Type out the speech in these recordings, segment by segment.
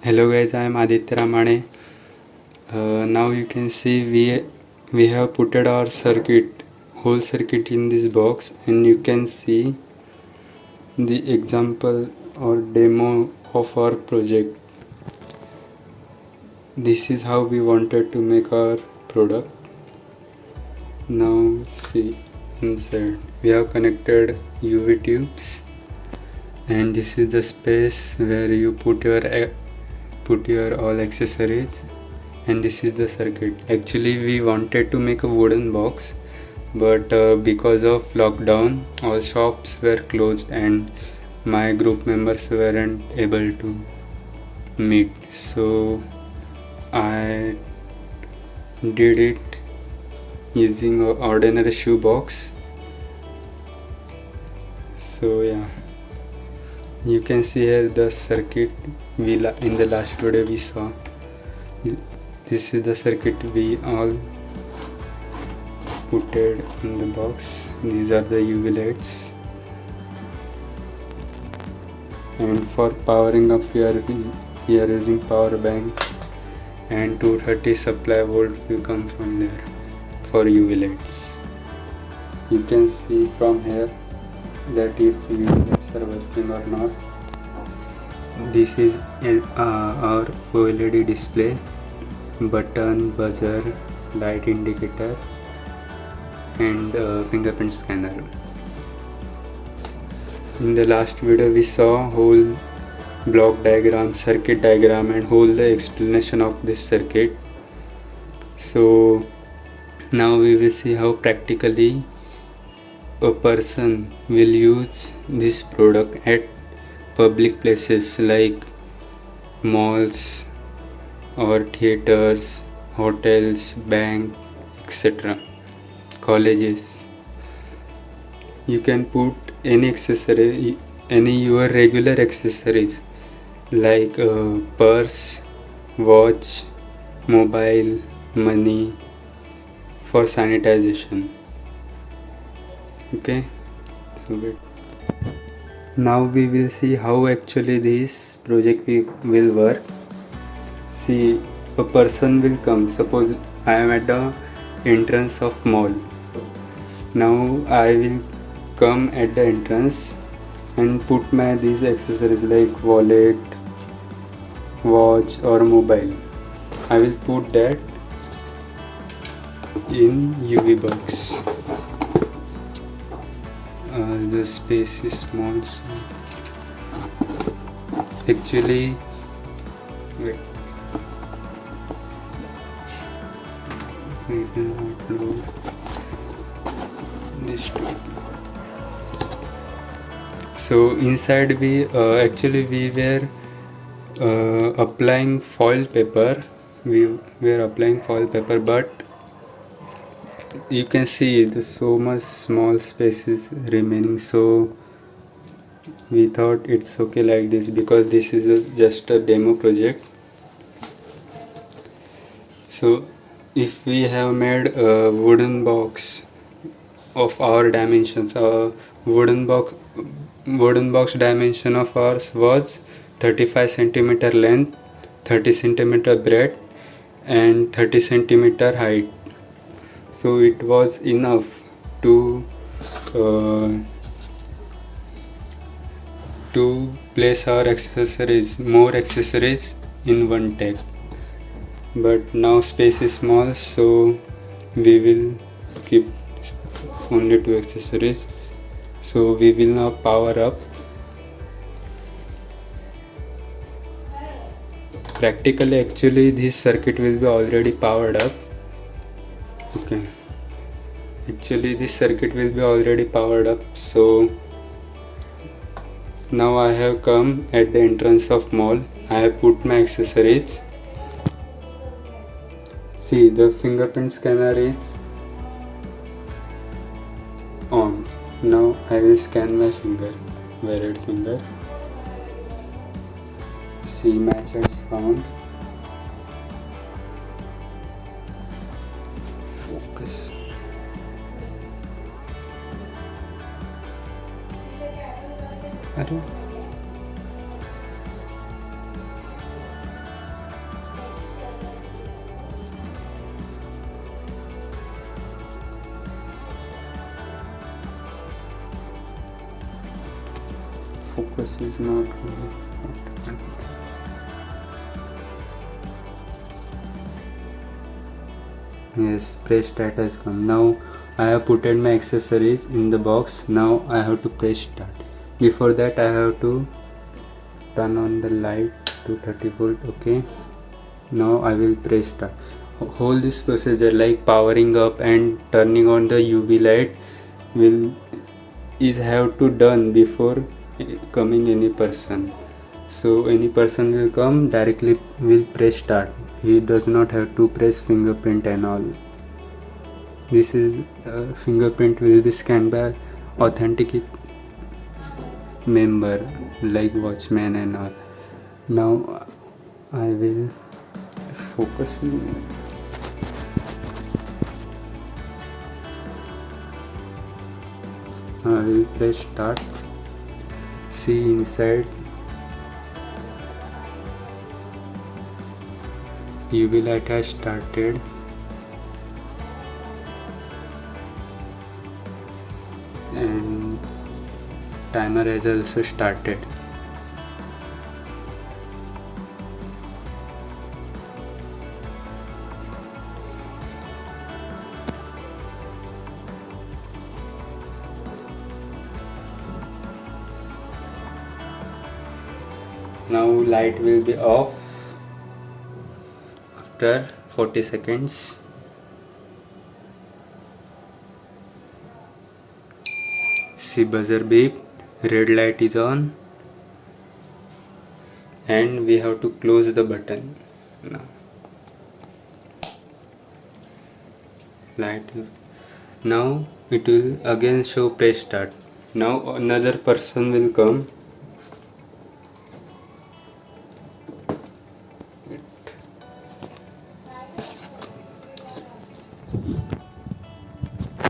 Hello guys, I am Aditya Ramane. Now you can see we have put our whole circuit in this box, and you can see the example or demo of our project. This is how we wanted to make our product. Now see inside we have connected UV tubes, and this is the space where you put your all accessories, and this is the circuit. Actually we wanted to make a wooden box, but because of lockdown all shops were closed and my group members weren't able to meet, so I did it using an ordinary shoe box. So yeah, you can see here the circuit in the last video we saw. This is the circuit we all put it in the box. These are the UV lights, and for powering up we are using power bank, and 230 supply volt will come from there for UV lights. You can see from here that if UV lights are working or not. This is our OLED display, button, buzzer, light indicator, and fingerprint scanner. In the last video we saw whole block diagram, circuit diagram, and whole the explanation of this circuit. So now we will see how practically a person will use this product at public places like malls or theaters, hotels, bank, etc., colleges. You can put any accessory, any your regular accessories like purse, watch, mobile, money, for sanitization. Okay, so wait. Now we will see how actually this project will work. See, a person will come. Suppose I am at the entrance of mall. Now I will come at the entrance and put my these accessories like wallet, watch or mobile. I will put that in UV box. The space is small, so actually wait, we will upload this too. So inside we were applying foil paper. We were applying foil paper, but you can see there's so much small spaces remaining, so we thought it's okay like this because this is just a demo project. So if we have made a wooden box of our dimensions, wooden box dimension of ours was 35 centimeter length, 30 centimeter breadth, and 30 centimeter height. So it was enough to place our more accessories in one tag. But now space is small, so we will keep only 2 accessories. So we will now power up. Practically, actually this circuit will be already powered up. Okay, actually this circuit will be already powered up. So now I have come at the entrance of mall. I have put my accessories. See, the fingerprint scanner is on. Now I will scan my red finger. See, match has found. Focus. focus is not good. Yes, press start has come. Now I have put my accessories in the box. Now I have to press start. Before that I have to turn on the light to 30 volt. Okay, now I will press start. Whole this procedure like powering up and turning on the UV light is have to done before coming any person. So any person will come directly will press start. He does not have to press fingerprint and all. This is fingerprint will be scanned by authentic member like watchman and all. Now I will focus. I will press start. See inside. UV light has started. And timer has also started. Now light will be off after 40 seconds. See buzzer beep, red light is on, and we have to close the button. Now it will again show press start. Now another person will come.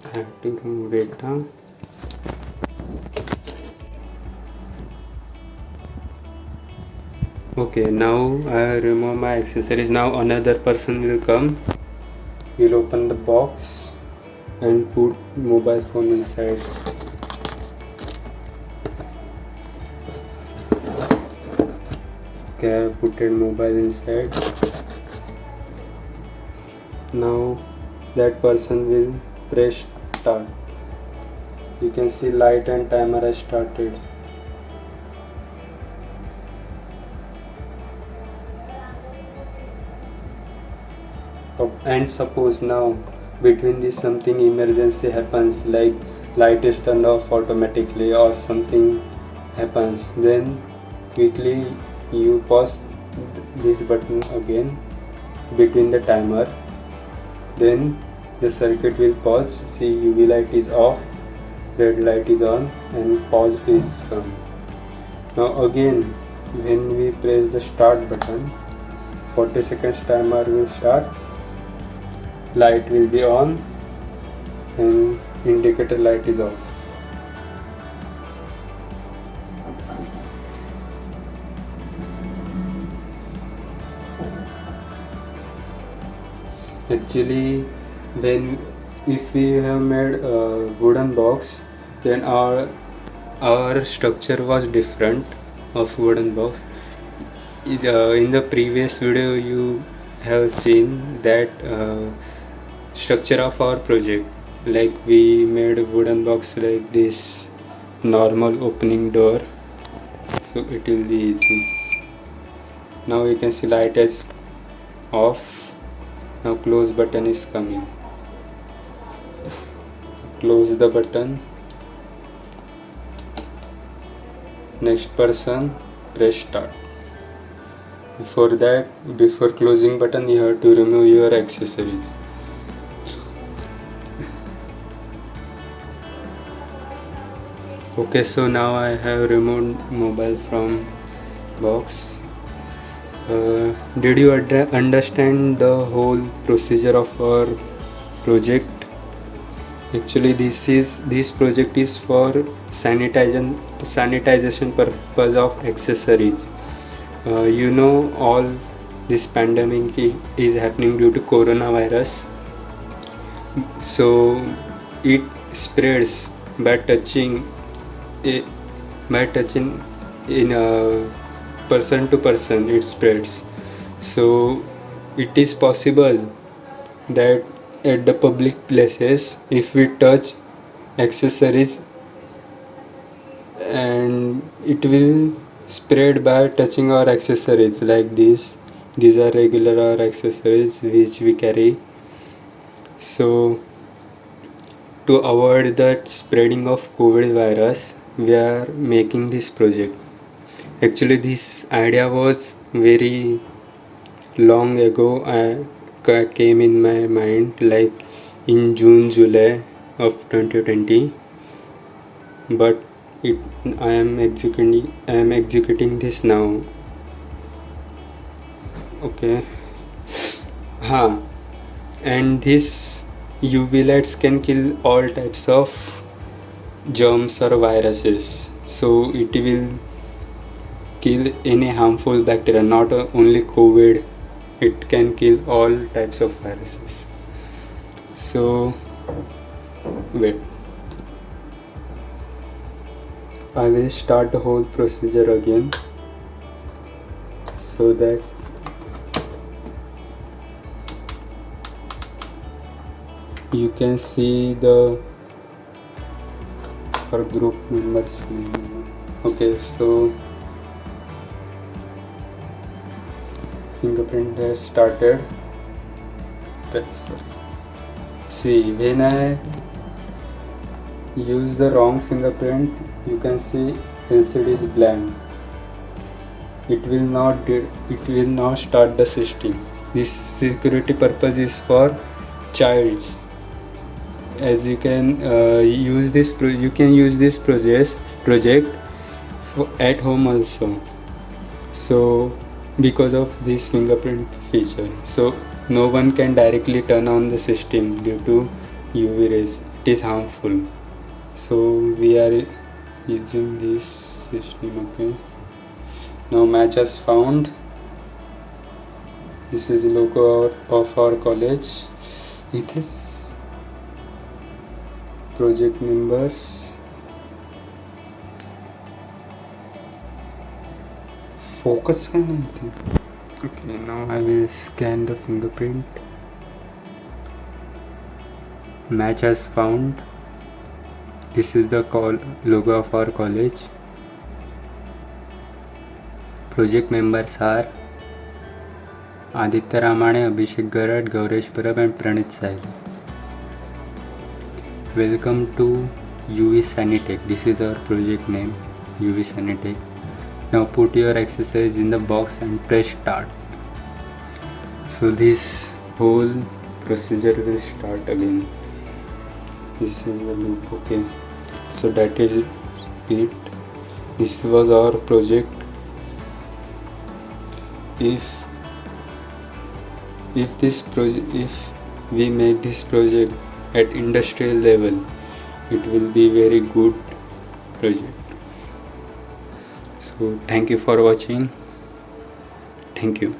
I have to remove it now. Okay, now I remove my accessories. Now another person will come. We'll open the box and put mobile phone inside. Okay, I put a mobile inside. Now that person will press start. You can see light and timer has started. And suppose now between this something emergency happens, like light is turned off automatically or something happens, then quickly you pause this button again between the timer, then the circuit will pause. See, UV light is off, red light is on, and pause is come. Now again when we press the start button, 40 seconds timer will start, light will be on and indicator light is off. Actually, if we have made a wooden box, then our structure was different of wooden box. In the previous video you have seen that structure of our project, like we made a wooden box like this, normal opening door, so it will be easy. Now you can see light is off. Now close button is coming. Close the button. Next person, press start. Before closing button, you have to remove your accessories. Okay, so now I have removed mobile from box. Did you understand the whole procedure of our project? Actually, this project is for sanitization purpose of accessories. All this pandemic is happening due to coronavirus, so it spreads by touching in a person to person it spreads. So it is possible that at the public places, if we touch accessories, and it will spread by touching our accessories like this. These are regular our accessories which we carry. So to avoid that spreading of COVID virus, we are making this project. Actually, this idea was very long ago. Came in my mind like in June, July of 2020. But I am executing this now. Okay. And this UV lights can kill all types of germs or viruses. So it will kill any harmful bacteria, not only COVID. It can kill all types of viruses. So wait, I will start the whole procedure again so that you can see the our group members name. Okay, so fingerprint has started. See, when I use the wrong fingerprint, you can see LCD is blank. It will not start the system. This security purpose is for childs. As you can use this project at home also. So because of this fingerprint feature, so no one can directly turn on the system due to UV rays. It is harmful. So we are using this system. Okay, now match as found. This is the logo of our college. It is project members. Focus का नहीं थी. Okay, now I will scan the fingerprint. Match as found. This is the logo of our college. Project members are Aditya Ramane, Abhishek Garad, Gauresh Parab and Pranit Sai. Welcome to UV Sanitech. This is our project name, UV Sanitech. Now put your accessories in the box and press start. So this whole procedure will start again. This is the loop. Okay, so that is it. This was our project. If we make this project at industrial level, it will be very good project. So thank you for watching. Thank you.